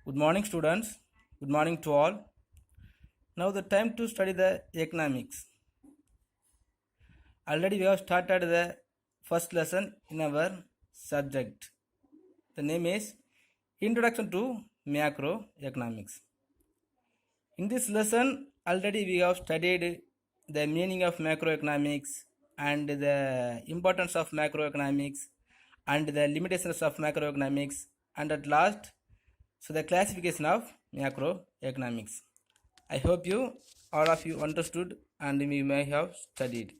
Good morning, students. Good morning to all. Now the time to study the economics. Already we have started the first lesson in our subject. The name is Introduction to Macroeconomics. In this lesson, already we have studied the meaning of macroeconomics and the importance of macroeconomics and the limitations of macroeconomics, and at last, so the classification of macroeconomics. I hope all of you understood and we may have studied.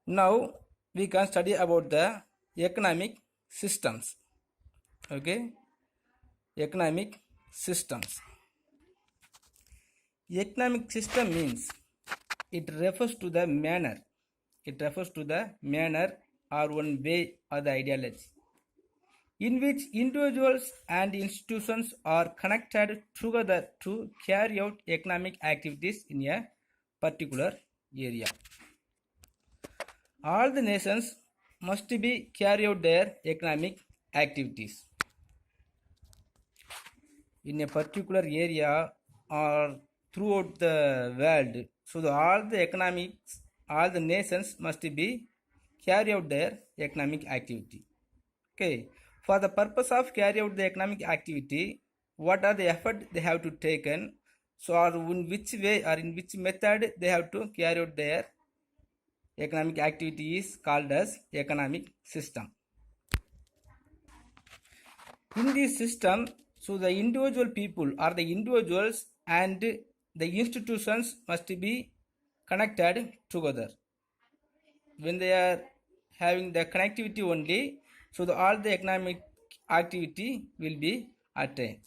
Now we can study about the economic systems. Okay, economic systems. Economic system means it refers to the manner. It refers to the manner or one way or the ideology in which individuals and institutions are connected together to carry out economic activities in a particular area. All the nations must be carry out their economic activities in a particular area or throughout the world. So all the economics, all the nations must be carry out their economic activity. Okay, for the purpose of carry out the economic activity, what are the effort they have to taken? So, or in which way or in which method they have to carry out their economic activity is called as economic system. In this system, so the individual people or the individuals and the institutions must be connected together. When they are having the connectivity only, so all the economic activity will be attained.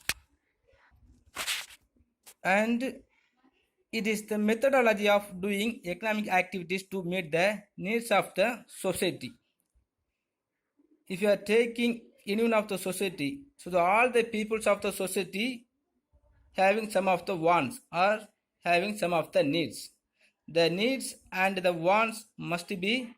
And it is the methodology of doing economic activities to meet the needs of the society. If you are taking any one of the society, so all the peoples of the society having some of the wants or having some of the needs. The needs and the wants must be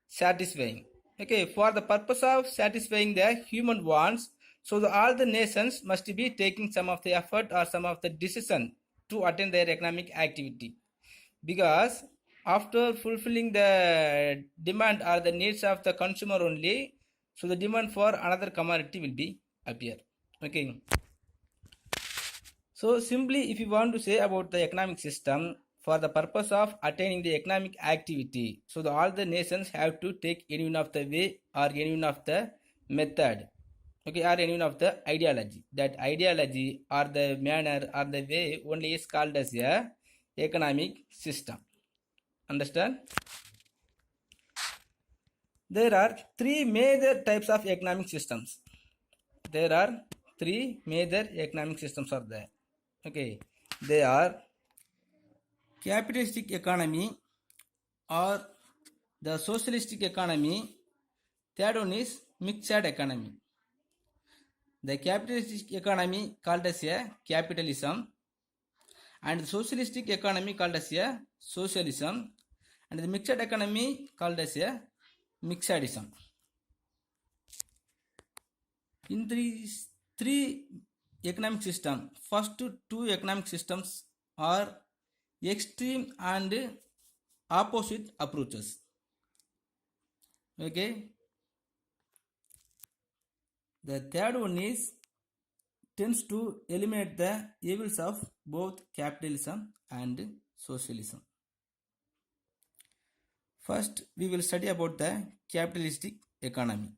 satisfying. Okay, for the purpose of satisfying the human wants, so all the nations must be taking some of the effort or some of the decision to attain their economic activity, because after fulfilling the demand or the needs of the consumer only, so the demand for another commodity will be appear. Okay, so simply if you want to say about the economic system, for the purpose of attaining the economic activity, so all the nations have to take any one of the way or any one of the method, okay, or any one of the ideology. That ideology or the manner or the way only is called as a economic system. Understand? There are three major types of economic systems. There are three major economic systems are there. Okay, they are capitalistic economy or the socialistic economy. Third one is mixed economy. The capitalistic economy called as a capitalism, and the socialistic economy called as a socialism, and the mixed economy called as a mixedism. In these three economic systems, first two economic systems are extreme and opposite approaches. Okay, the third one is tends to eliminate the evils of both capitalism and socialism. First, we will study about the capitalistic economy.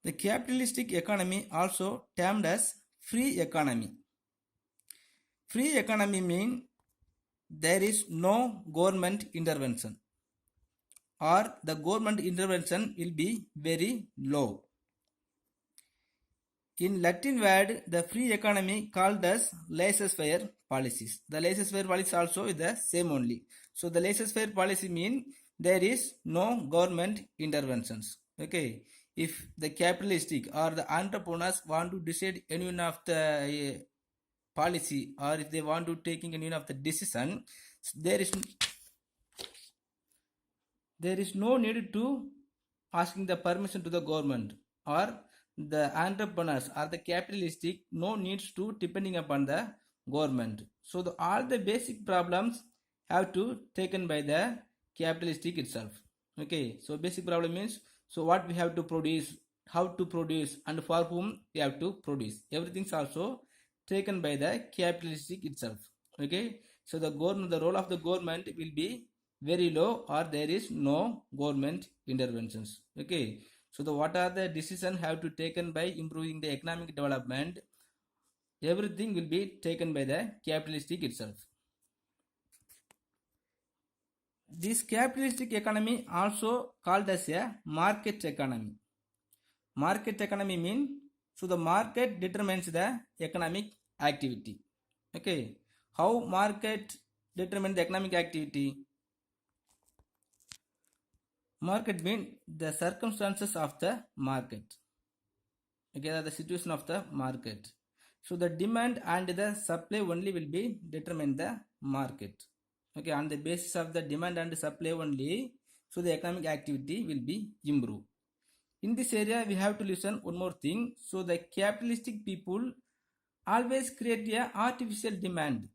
The capitalistic economy, also termed as free economy. Free economy means there is no government intervention, or the government intervention will be very low. In Latin word, the free economy called as laissez-faire policies. The laissez-faire policy also is the same only. So the laissez-faire policy means there is no government interventions. Okay, if the capitalistic or the entrepreneurs want to decide any one of the policy, or if they want to taking any one of the decision, there is no need to asking the permission to the government, or the entrepreneurs or the capitalistic no needs to depending upon the government. So all the basic problems have to taken by the capitalistic itself. Okay, so basic problem means so what we have to produce, how to produce, and for whom we have to produce. Everything's also taken by the capitalistic itself. Okay, so the role of the government will be very low or there is no government interventions. Okay, so what are the decisions have to taken by improving the economic development? Everything will be taken by the capitalistic itself. This capitalistic economy also called as a market economy. Market economy means so the market determines the economic activity. Okay, how market determines the economic activity? Market means the circumstances of the market. Okay, the situation of the market. So the demand and the supply only will be determine the market. Okay, on the basis of the demand and supply only, so the economic activity will be improved. In this area, we have to listen one more thing. So the capitalistic people always create a artificial demand.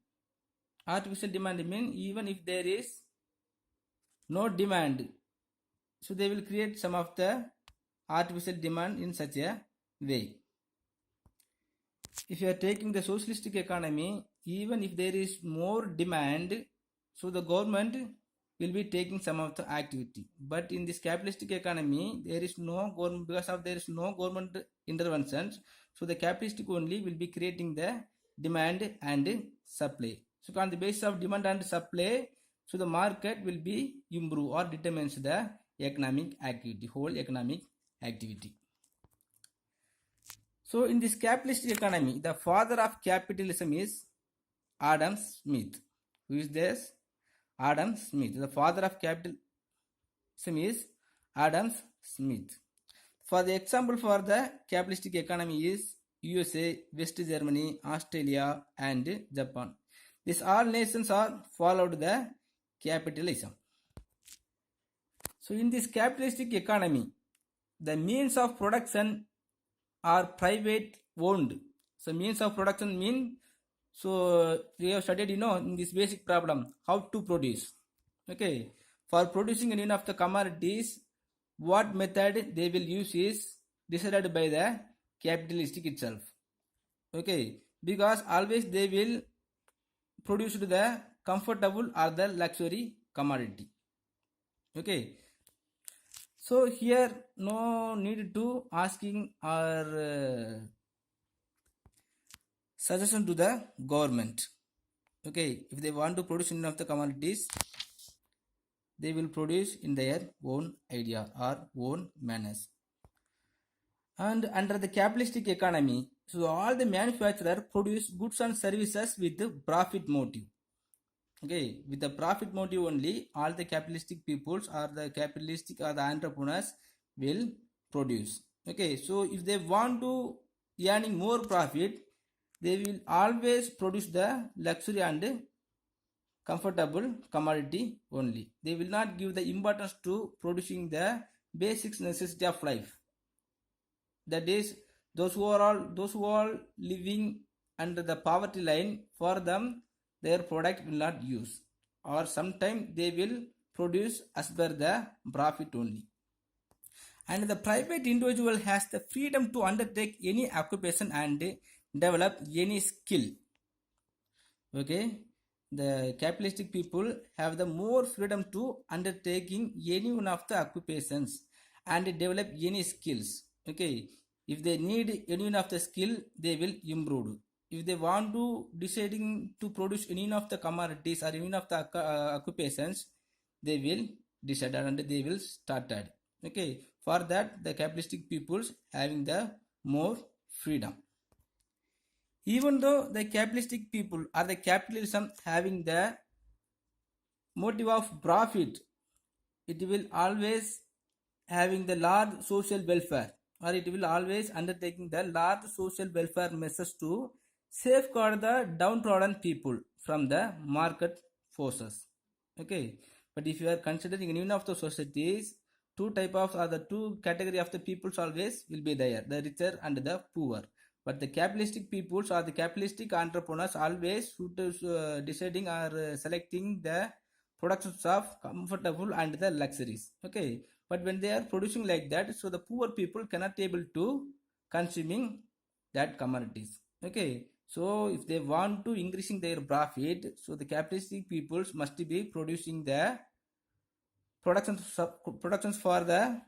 Artificial demand means even if there is no demand, so they will create some of the artificial demand in such a way. If you are taking the socialistic economy, even if there is more demand, so the government will be taking some of the activity. But in this capitalistic economy, there is no government, because of there is no government interventions. So the capitalistic only will be creating the demand and supply. So on the basis of demand and supply, so the market will be improved or determines the economic activity, whole economic activity. So in this capitalistic economy, the father of capitalism is Adam Smith. Who is this? Adam Smith. The father of capitalism is Adam Smith. For the example for the capitalistic economy is USA, West Germany, Australia and Japan. These all nations are followed the capitalism. So in this capitalistic economy, the means of production are private owned. So means of production mean, so we have studied in this basic problem how to produce. Okay, for producing any of the commodities, what method they will use is decided by the capitalistic itself. Okay, because always they will produce the comfortable or the luxury commodity. Okay, so here no need to asking or suggestion to the government. Okay, if they want to produce enough of the commodities, they will produce in their own idea or own manners. And under the capitalistic economy, so all the manufacturers produce goods and services with the profit motive. Okay, with the profit motive only, all the capitalistic peoples or the capitalistic or the entrepreneurs will produce. Okay, so if they want to earning more profit, they will always produce the luxury and comfortable commodity only. They will not give the importance to producing the basic necessity of life. That is, those who are living under the poverty line, for them their product will not use, or sometimes they will produce as per the profit only. And the private individual has the freedom to undertake any occupation and develop any skill. Okay, the capitalistic people have the more freedom to undertaking any one of the occupations and develop any skills. Okay, if they need any one of the skill, they will improve. If they want to deciding to produce any of the commodities or any of the occupations, they will decide and they will start that. Okay, for that the capitalistic peoples having the more freedom. Even though the capitalistic people or the capitalism having the motive of profit, it will always having the large social welfare, or it will always undertaking the large social welfare measures to safeguard the downtrodden people from the market forces. Okay, but if you are considering any of the societies, two type of or the two category of the peoples always will be there, the richer and the poor. But the capitalistic peoples or the capitalistic entrepreneurs always deciding or selecting the productions of comfortable and the luxuries. Okay, but when they are producing like that, so the poor people cannot able to consuming that commodities. Okay, so if they want to increasing their profit, so the capitalistic peoples must be producing the productions for the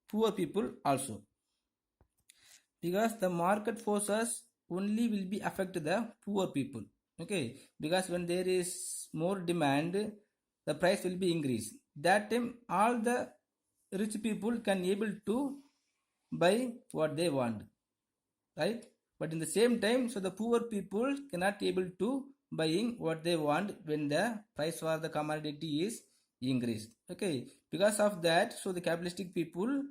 poor people also, because the market forces only will be affect the poor people. Okay, because when there is more demand, the price will be increased. That time all the rich people can able to buy what they want, right? But in the same time, so the poor people cannot able to buying what they want when the price for the commodity is increased. Okay, because of that, so the capitalistic people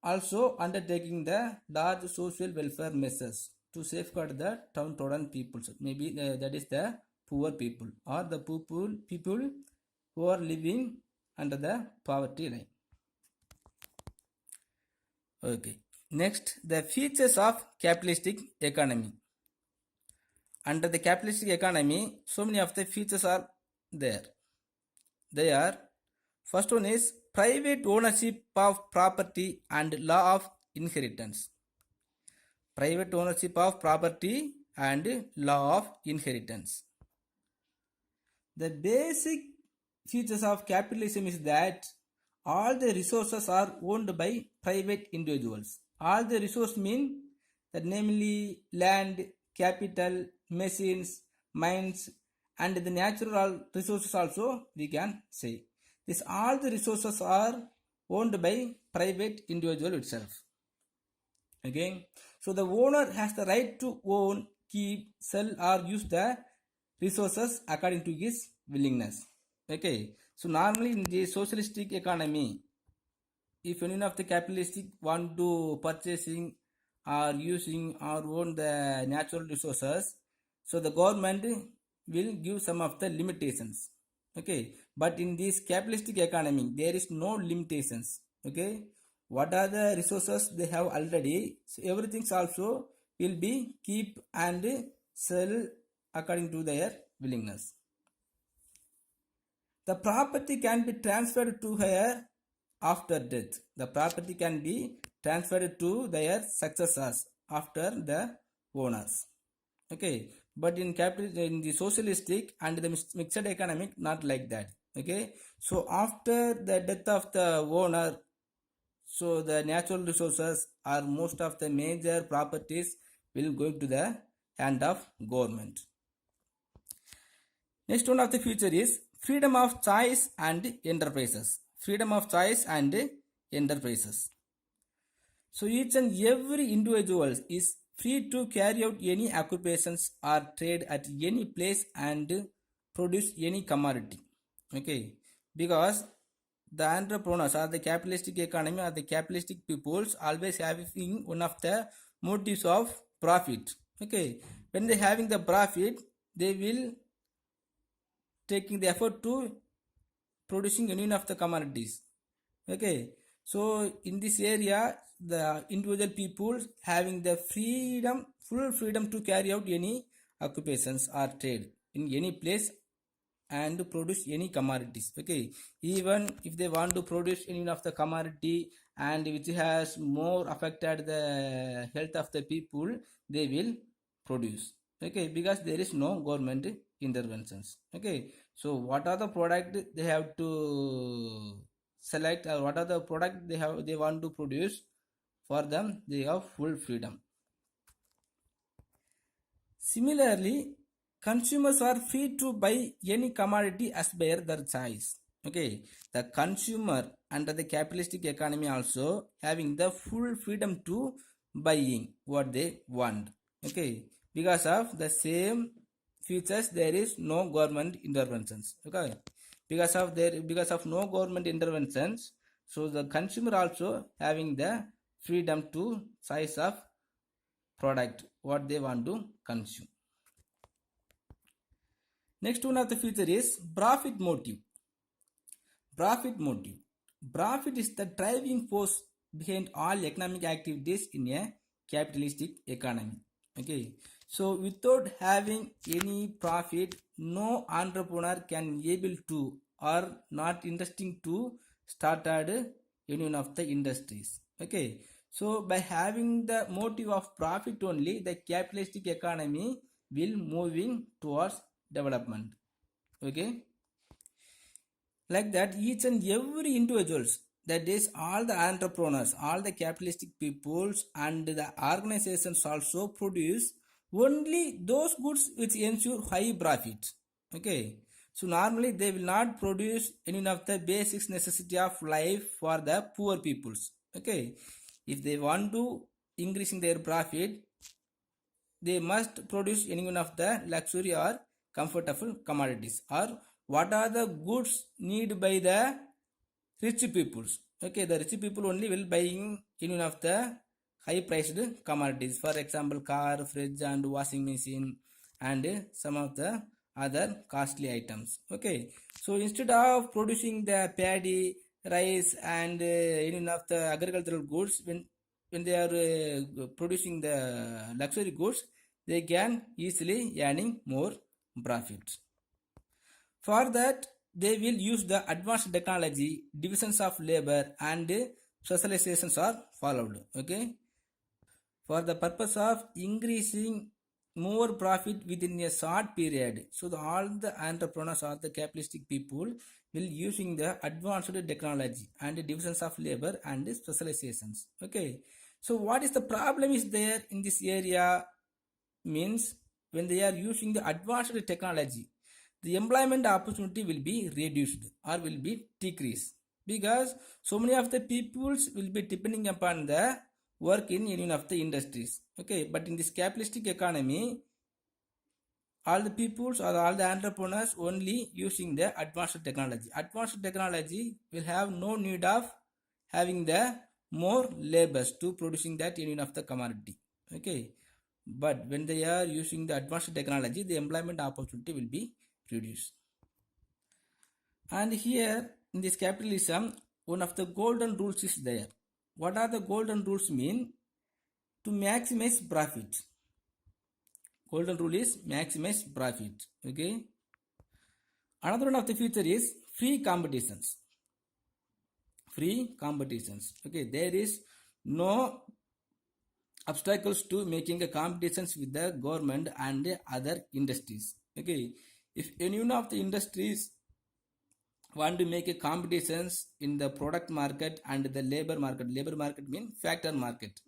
also undertaking the large social welfare measures to safeguard the downtrodden peoples. Maybe that is the poor people or the people who are living under the poverty line. Okay, next, the features of capitalistic economy. Under the capitalistic economy, so many of the features are there. They are, first one is private ownership of property and law of inheritance. Private ownership of property and law of inheritance. The basic features of capitalism is that all the resources are owned by private individuals. All the resources mean that namely land, capital, machines, mines, and the natural resources also we can say. This all the resources are owned by private individual itself. Again, so the owner has the right to own, keep, sell or use the resources according to his willingness. Okay, so normally in the socialistic economy, if any of the capitalistic want to purchasing or using or own the natural resources, so the government will give some of the limitations. Okay, but in this capitalistic economy there is no limitations. Okay, what are the resources they have already, so everything also will be keep and sell according to their willingness. The property can be transferred to her after death. The property can be transferred to their successors after the owners. Okay, but in the socialistic and the mixed economic, not like that. Okay, so after the death of the owner, so the natural resources or most of the major properties will go to the hand of government. Next one of the feature is freedom of choice and enterprises. Freedom of choice and enterprises. So each and every individual is free to carry out any occupations or trade at any place and produce any commodity. Okay, because the entrepreneurs or the capitalistic economy or the capitalistic peoples always having one of the motives of profit. Okay, when they having the profit, they will taking the effort to producing any of the commodities. Okay, so in this area, the individual people having the freedom, full freedom to carry out any occupations or trade in any place and produce any commodities. Okay, even if they want to produce any of the commodity and which has more affected the health of the people, they will produce. Okay, because there is no government interventions. Okay, so what are the product they have to select or what are the product they want to produce, for them they have full freedom. Similarly, consumers are free to buy any commodity as per their choice. Okay, the consumer under the capitalistic economy also having the full freedom to buying what they want. Okay, because of the same features, there is no government interventions. Okay, because of no government interventions, so the consumer also having the freedom to choice of product what they want to consume. Next one of the feature is profit motive. Profit motive. Profit is the driving force behind all economic activities in a capitalistic economy. Okay, so without having any profit, no entrepreneur can able to or not interesting to started any one of the industries. Okay, so by having the motive of profit only, the capitalistic economy will moving towards development. Okay, like that each and every individuals, that is all the entrepreneurs, all the capitalistic peoples and the organizations also produce only those goods which ensure high profit. Okay, so normally they will not produce any of the basic necessity of life for the poor peoples. Okay, if they want to increasing their profit, they must produce any one of the luxury or comfortable commodities, or what are the goods need by the rich peoples. Okay, the rich people only will buying any one of the high priced commodities, for example car, fridge and washing machine and some of the other costly items. Okay, so instead of producing the paddy, rice and any one of the agricultural goods, when they are producing the luxury goods, they can easily earning more profits. For that, they will use the advanced technology, divisions of labor and specializations are followed. Okay, for the purpose of increasing more profit within a short period. So all the entrepreneurs or the capitalistic people will using the advanced technology and divisions of labor and specializations. Okay, so what is the problem is there in this area means, when they are using the advanced technology, the employment opportunity will be reduced or will be decreased, because so many of the peoples will be depending upon the work in any of the industries. Okay, but in this capitalistic economy, all the peoples or all the entrepreneurs only using the advanced technology. Advanced technology will have no need of having the more labors to producing that any of the commodity. Okay, but when they are using the advanced technology, the employment opportunity will be reduced. And here in this capitalism, one of the golden rules is there. What are the golden rules mean? To maximize profit. Golden rule is maximize profit. Okay, another one of the feature is free competitions. Free competitions. Okay, there is no obstacles to making a competitions with the government and other industries. Okay, if any one of the industries want to make a competitions in the product market and the labor market means factor market.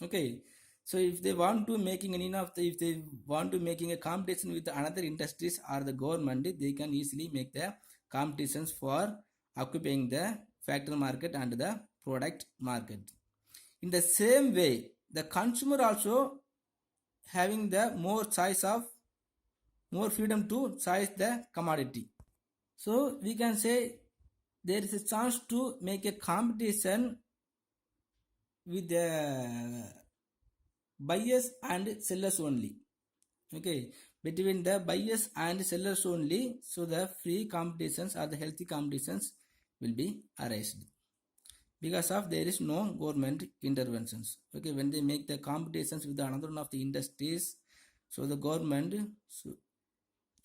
Okay, so if they want to making any of the, if they want to making a competition with another industries or the government, they can easily make the competitions for occupying the factor market and the product market. In the same way, the consumer also having the more choice of, more freedom to choose the commodity. So we can say there is a chance to make a competition with the buyers and sellers only. Okay, between the buyers and sellers only, so the free competitions or the healthy competitions will be arised, because of there is no government interventions. Okay, when they make the competitions with another one of the industries, so the government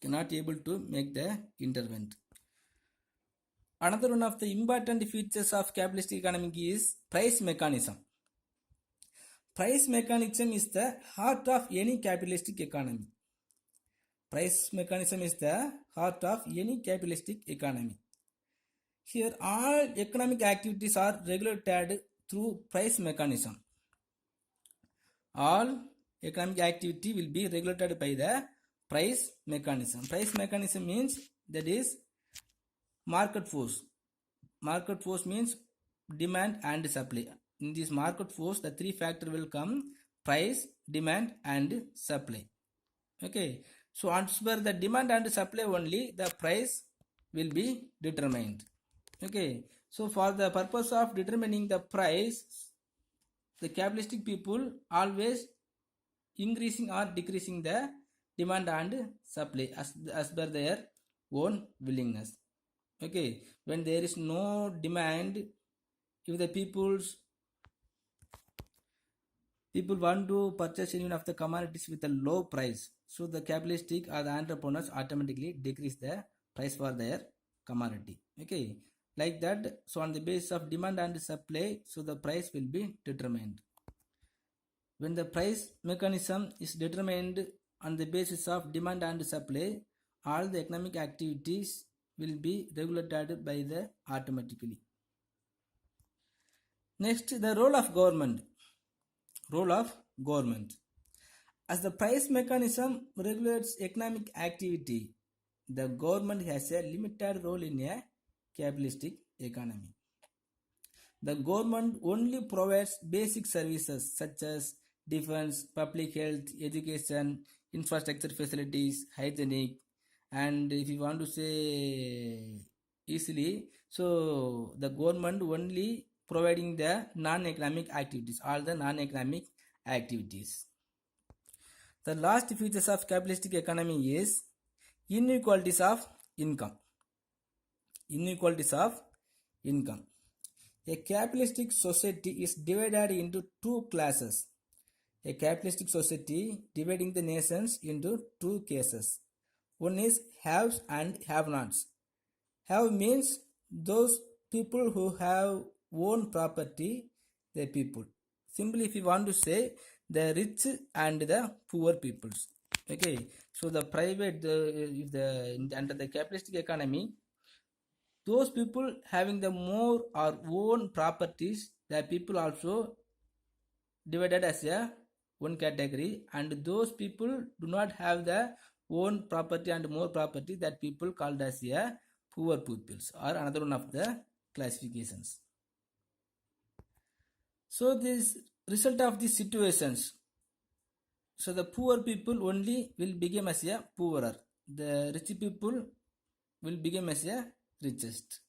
cannot able to make the intervent. Another one of the important features of capitalistic economy is price mechanism. Price mechanism is the heart of any capitalistic economy. Price mechanism is the heart of any capitalistic economy. Here all economic activities are regulated through price mechanism. All economic activity will be regulated by the price mechanism. Price mechanism means, that is market force. Market force means demand and supply. In this market force, the three factor will come: price, demand and supply. Okay, so as per the demand and supply only, the price will be determined. Okay, so for the purpose of determining the price, the capitalistic people always increasing or decreasing the demand and supply as per their own willingness. Okay, when there is no demand if the people want to purchase any of the commodities with a low price, so the capitalistic or the entrepreneurs automatically decrease the price for their commodity. Okay, like that. So on the basis of demand and supply, so the price will be determined. When the price mechanism is determined on the basis of demand and supply, all the economic activities will be regulated by the automatically. Next, the role of government. Role of government. As the price mechanism regulates economic activity, the government has a limited role in a capitalistic economy. The government only provides basic services such as defense, public health, education, infrastructure facilities, hygienic, and if you want to say easily, so the government only providing the non-economic activities, all the non-economic activities. The last features of capitalistic economy is inequalities of income. Inequalities of income. A capitalistic society is divided into two classes. A capitalistic society dividing the nations into two cases. One is haves and have-nots. Have means those people who have own property, the people. Simply, if you want to say, the rich and the poor peoples. Okay, so the private, under the capitalistic economy, those people having the more or own properties, the people also divided as a one category, and those people do not have the own property and more property, that people called as a poor peoples, or another one of the classifications. So this result of these situations, so the poor people only will become as a poorer, the rich people will become as a richest.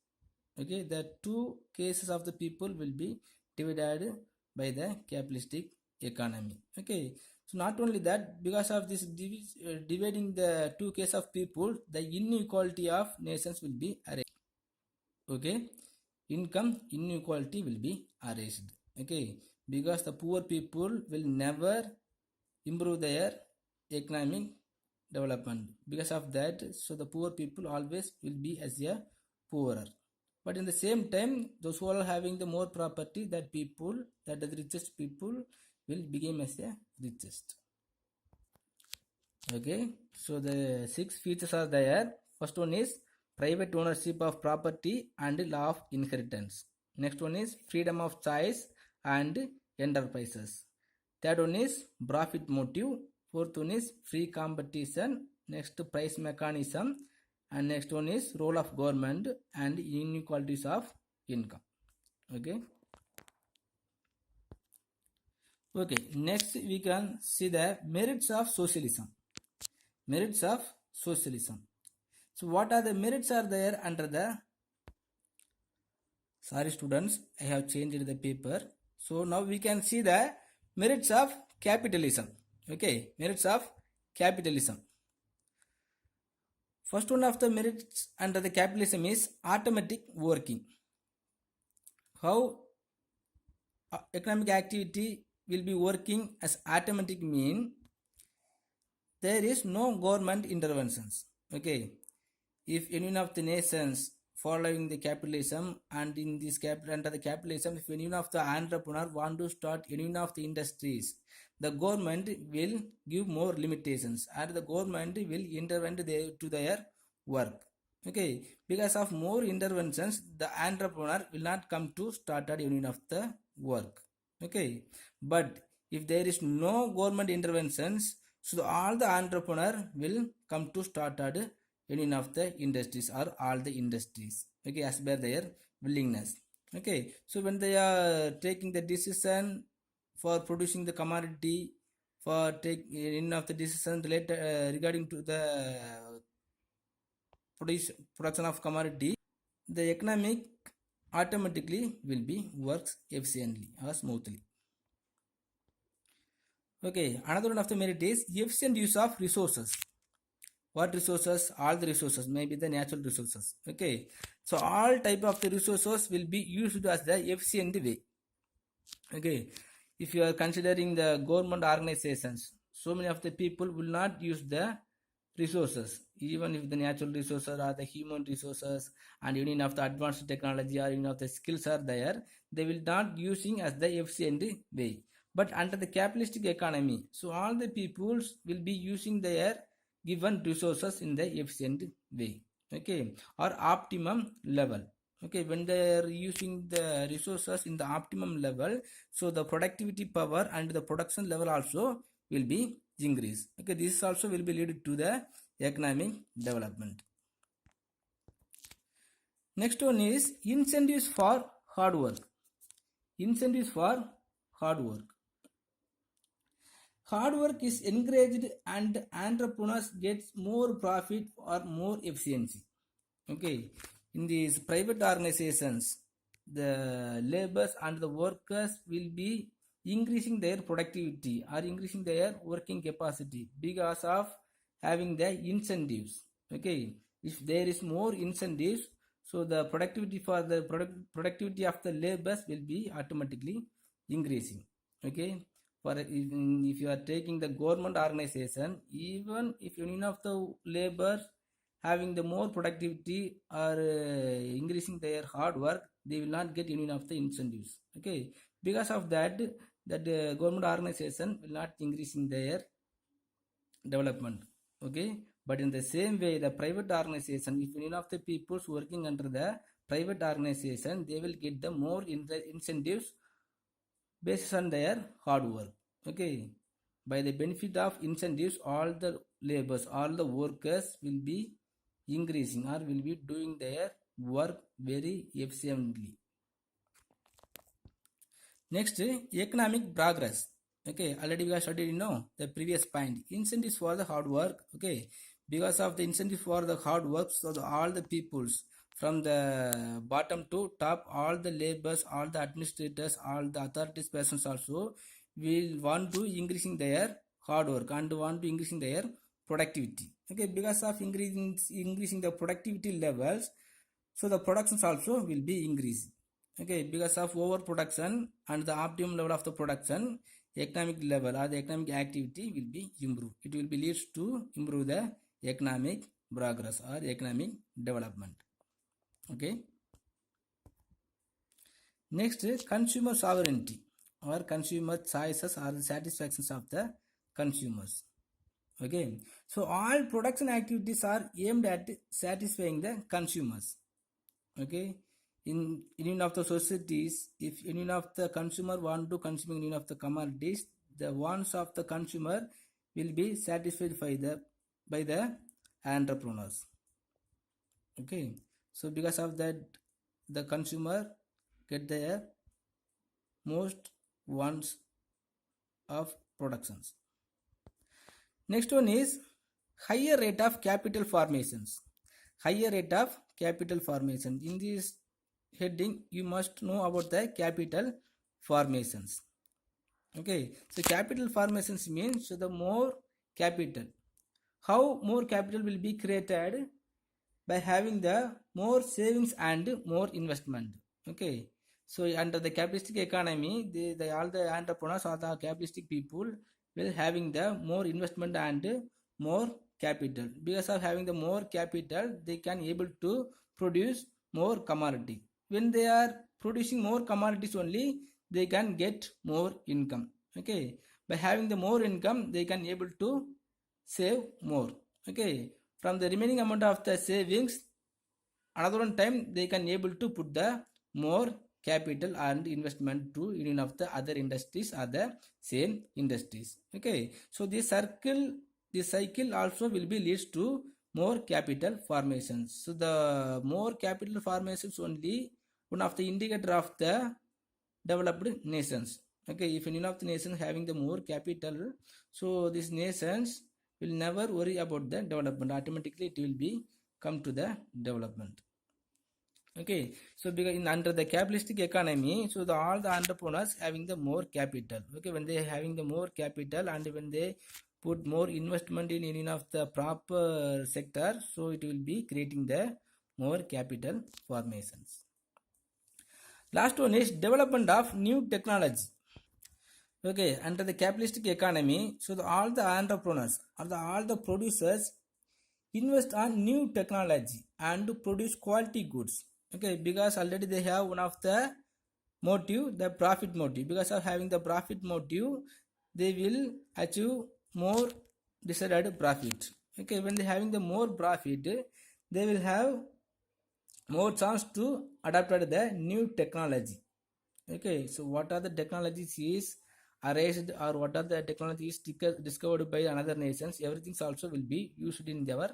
Okay, the two cases of the people will be divided by the capitalistic economy. Okay, so not only that, because of this dividing the two cases of people, the inequality of nations will be erased. Okay, income inequality will be erased. Okay, because the poor people will never improve their economic development. Because of that, so the poor people always will be as a poorer. But in the same time, those who are having the more property, that people, that the richest people will become as a richest. Okay, so the 6 features are there. First one is private ownership of property and law of inheritance. Next one is freedom of choice and enterprises. Third one is profit motive. Fourth one is free competition. Next, price mechanism. And next one is role of government and inequalities of income. Okay. Okay, next we can see the merits of socialism. Merits of socialism. So what are the merits are there under the, sorry students, I have changed the paper. So now we can see the merits of capitalism. Okay, merits of capitalism. First one of the merits under the capitalism is automatic working. How economic activity will be working as automatic mean there is no government interventions. Okay, if any one of the nations following the capitalism, and in this under the capitalism, if any one of the entrepreneur want to start any one of the industries, the government will give more limitations, and the government will intervene to their work. Okay, because of more interventions, the entrepreneur will not come to start any one of the work. Okay, but if there is no government interventions, so all the entrepreneur will come to start any of the industries or all the industries. Okay, as per their willingness. Okay, so when they are taking the decision for producing the commodity, for taking any of the decision related regarding to the production of commodity, the economic automatically will be works efficiently or smoothly. Okay, another one of the merit is efficient use of resources. what resources? All the resources, maybe the natural resources. Okay, so all type of the resources will be used as the efficient way. Okay, if you are considering the government organizations, so many of the people will not use the resources, even if the natural resources or the human resources and any of the advanced technology or any of the skills are there, they will not using as the efficient way. But under the capitalistic economy, so all the peoples will be using their given resources in the efficient way. Okay, or optimum level. Okay, when they are using the resources in the optimum level, so the productivity power and the production level also will be increased. Okay, this also will be lead to the economic development. Next one is incentives for hard work. Incentives for hard work. Hard work is encouraged and entrepreneurs get more profit or more efficiency. Okay, in these private organizations, the laborers and the workers will be increasing their productivity or increasing their working capacity because of having the incentives. Okay, if there is more incentives, so the productivity for the productivity of the laborers will be automatically increasing. Okay, for if you are taking the government organization, even if any of the laborers having the more productivity or increasing their hard work, they will not get any of the incentives. Okay, because of that government organization will not increasing their development. Okay, but in the same way the private organization, if any of the peoples working under the private organization, they will get the more incentives based on their hard work. Okay, by the benefit of incentives, all the laborers, all the workers will be increasing or will be doing their work very efficiently. Next, economic progress. Okay, already we have studied, the previous point. Incentives for the hard work. Okay, because of the incentive for the hard work, so all the peoples from the bottom to top, all the laborers, all the administrators, all the authorities persons also will want to increasing their hard work and want to increasing their productivity. Okay, because of increasing the productivity levels, so the productions also will be increased. Okay, because of overproduction and the optimum level of the production, economic level or the economic activity will be improved. It will be leads to improve the economic progress or economic development. Okay, next is consumer sovereignty or consumer choices or the satisfactions of the consumers. Okay, so all production activities are aimed at satisfying the consumers. Okay, in any of the societies, if any of the consumer want to consume any of the commodities, the wants of the consumer will be satisfied by the entrepreneurs. Okay, so because of that the consumer get their most wants of productions. Next one is higher rate of capital formations. Higher rate of capital formation. In this heading, you must know about the capital formations. Okay, so capital formations means so the more capital. How more capital will be created? By having the more savings and more investment. Okay, so under the capitalistic economy, all the entrepreneurs or the capitalistic people will having the more investment and more capital. Because of having the more capital, they can able to produce more commodity. When they are producing more commodities only, they can get more income. Okay, by having the more income, they can able to save more. Okay, from the remaining amount of the savings, another one time they can able to put the more capital and investment to any of the other industries or the same industries. Okay, so this cycle also will be leads to more capital formations. So the more capital formations only one of the indicator of the developed nations. Okay, if any of the nations having the more capital, so these nations will never worry about the development. Automatically it will be come to the development. Okay, so because in under the capitalistic economy, so all the entrepreneurs having the more capital. Okay, when they having the more capital and when they put more investment in any of the proper sector, so it will be creating the more capital formations. Last one is development of new technology. Okay, under the capitalistic economy, so all the entrepreneurs or all the producers invest on new technology and to produce quality goods. Okay, because already they have one of the motive, the profit motive. Because of having the profit motive, they will achieve more decided profit. Okay, when they having the more profit, they will have more chance to adapt to the new technology. Okay, so what are the technologies is erased or what are the technologies discovered by another nations, everything also will be used in our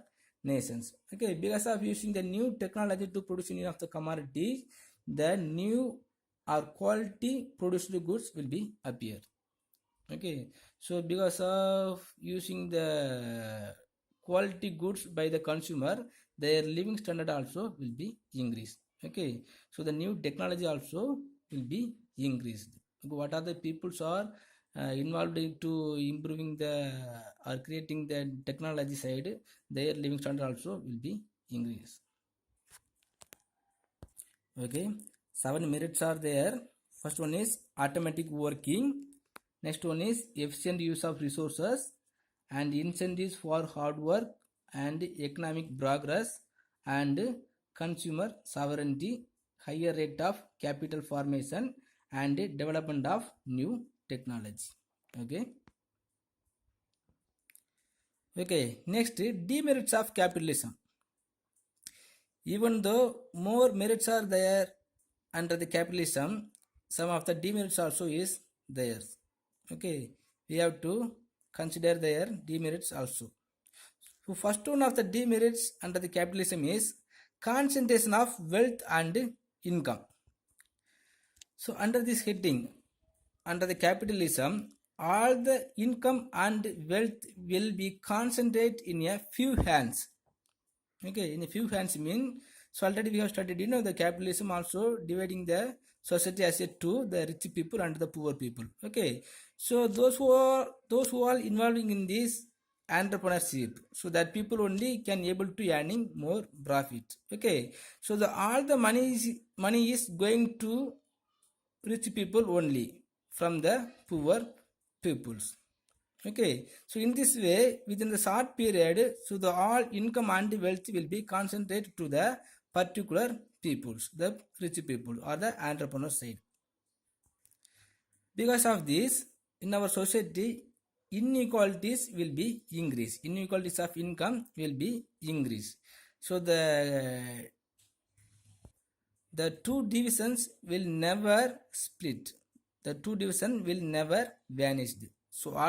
nations. Okay, because of using the new technology to produce any of the commodities, the new or quality produced goods will be appear. Okay, so because of using the quality goods by the consumer, their living standard also will be increased. Okay, so the new technology also will be increased. What are the peoples are involved into improving the or creating the technology side, their living standard also will be increased. Okay, 7 merits are there. First one is automatic working. Next one is efficient use of resources and incentives for hard work and economic progress and consumer sovereignty, higher rate of capital formation and development of new technology. Okay. Okay. Next, demerits of capitalism. Even though more merits are there under the capitalism, some of the demerits also is there. Okay, we have to consider their demerits also. So first one of the demerits under the capitalism is concentration of wealth and income. So under this heading, under the capitalism, all the income and wealth will be concentrated in a few hands. Okay, in a few hands mean, so already we have studied, the capitalism also dividing the society as a two, the rich people and the poor people. Okay, so those who are involving in this entrepreneurship, so that people only can able to earning more profit. Okay, so the all the money is going to rich people only from the poor peoples. Okay, so in this way, within the short period, so the all income and wealth will be concentrated to the particular peoples, the rich people or the entrepreneur side. Because of this, in our society, inequalities will be increased. Inequalities of income will be increased. So the two divisions will never split. The two division will never vanish. So